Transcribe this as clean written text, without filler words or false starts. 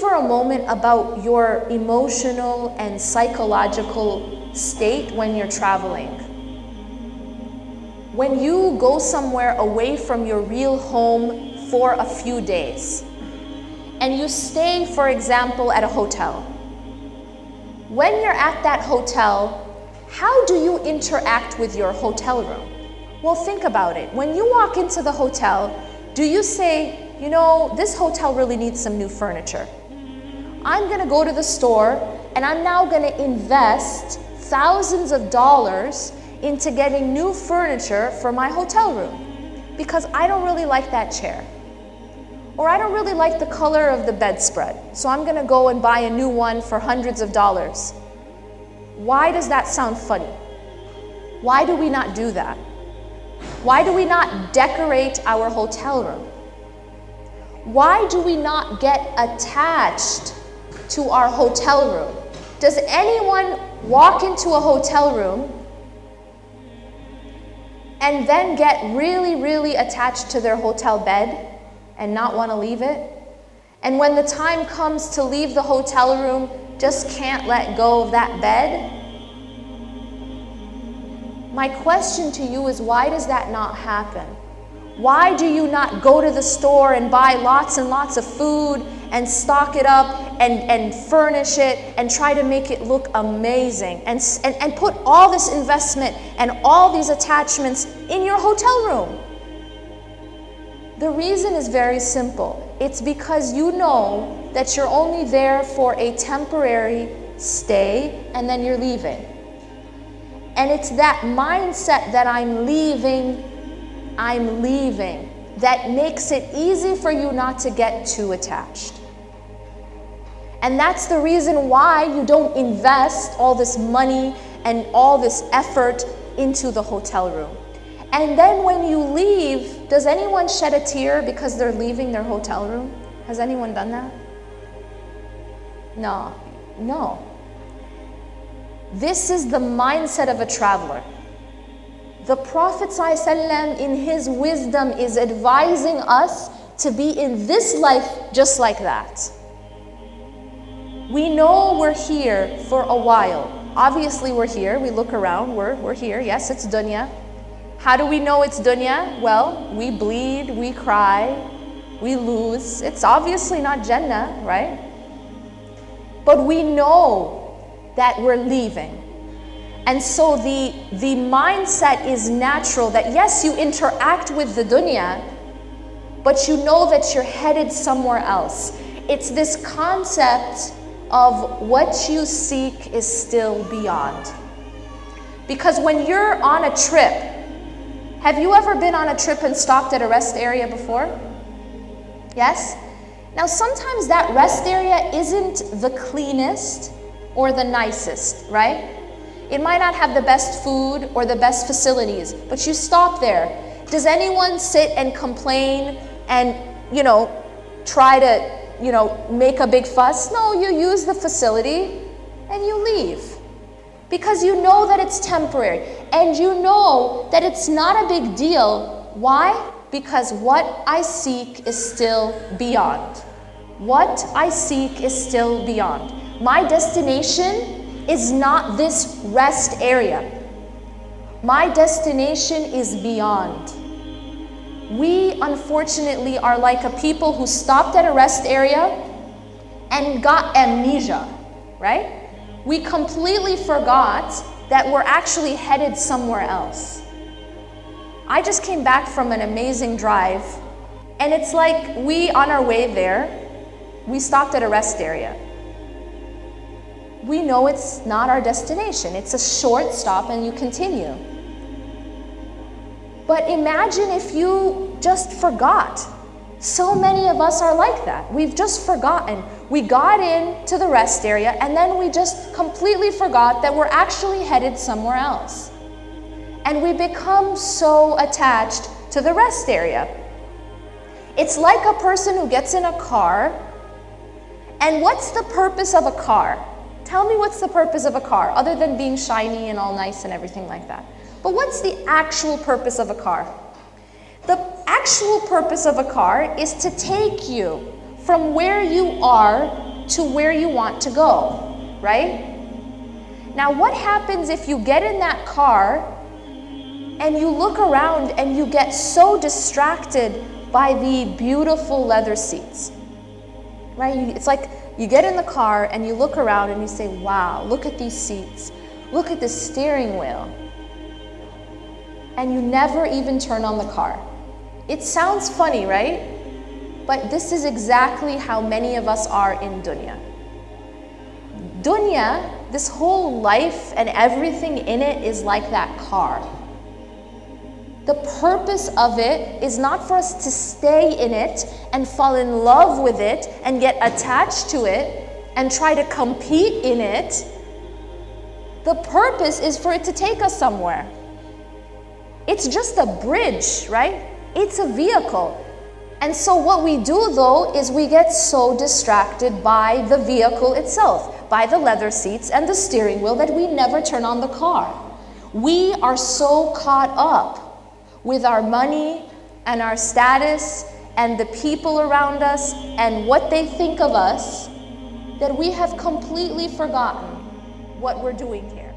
for a moment about your emotional and psychological state when you're traveling. When you go somewhere away from your real home for a few days, and you stay, for example, at a hotel. When you're at that hotel, how do you interact with your hotel room? Well, think about it. When you walk into the hotel, do you say, you know, this hotel really needs some new furniture. I'm gonna go to the store and I'm now gonna invest thousands of dollars into getting new furniture for my hotel room because I don't really like that chair. Or I don't really like the color of the bedspread, so I'm gonna go and buy a new one for hundreds of dollars. Why does that sound funny? Why do we not do that? Why do we not decorate our hotel room? Why do we not get attached to our hotel room? Does anyone walk into a hotel room and then get really, really attached to their hotel bed and not want to leave it? And when the time comes to leave the hotel room, just can't let go of that bed? My question to you is, why does that not happen? Why do you not go to the store and buy lots and lots of food and stock it up and furnish it and try to make it look amazing and put all this investment and all these attachments in your hotel room? The reason is very simple. It's because you know that you're only there for a temporary stay and then you're leaving. And it's that mindset that I'm leaving, that makes it easy for you not to get too attached. And that's the reason why you don't invest all this money and all this effort into the hotel room. And then when you leave, does anyone shed a tear because they're leaving their hotel room? Has anyone done that? No. This is the mindset of a traveler. The Prophet ﷺ, in his wisdom, is advising us to be in this life just like that. We know we're here for a while. Obviously we're here, we look around, we're here, yes, it's dunya. How do we know it's dunya? Well, we bleed, we cry, we lose. It's obviously not Jannah, right? But we know that we're leaving. And so the mindset is natural that yes, you interact with the dunya, but you know that you're headed somewhere else. It's this concept of what you seek is still beyond. Because when you're on a trip, have you ever been on a trip and stopped at a rest area before? Yes? Now sometimes that rest area isn't the cleanest or the nicest, right? It might not have the best food or the best facilities, but you stop there. Does anyone sit and complain and, try to, make a big fuss? No, you use the facility and you leave. Because you know that it's temporary and you know that it's not a big deal. Why? Because what I seek is still beyond. What I seek is still beyond. My destination is not this rest area. My destination is beyond. We, unfortunately, are like a people who stopped at a rest area and got amnesia, right? We completely forgot that we're actually headed somewhere else. I just came back from an amazing drive, and it's like we, on our way there, we stopped at a rest area. We know it's not our destination. It's a short stop and you continue. But imagine if you just forgot. So many of us are like that. We've just forgotten. We got into the rest area and then we just completely forgot that we're actually headed somewhere else. And we become so attached to the rest area. It's like a person who gets in a car, and what's the purpose of a car? Tell me, what's the purpose of a car other than being shiny and all nice and everything like that? But what's the actual purpose of a car? The actual purpose of a car is to take you from where you are to where you want to go, right? Now, what happens if you get in that car and you look around and you get so distracted by the beautiful leather seats, right? It's like you get in the car and you look around and you say, wow, look at these seats. Look at the steering wheel. And you never even turn on the car. It sounds funny, right? But this is exactly how many of us are in dunya. Dunya, this whole life and everything in it is like that car. The purpose of it is not for us to stay in it and fall in love with it and get attached to it and try to compete in it. The purpose is for it to take us somewhere. It's just a bridge, right? It's a vehicle. And so what we do though is we get so distracted by the vehicle itself, by the leather seats and the steering wheel, that we never turn on the car. We are so caught up with our money and our status and the people around us and what they think of us that we have completely forgotten what we're doing here.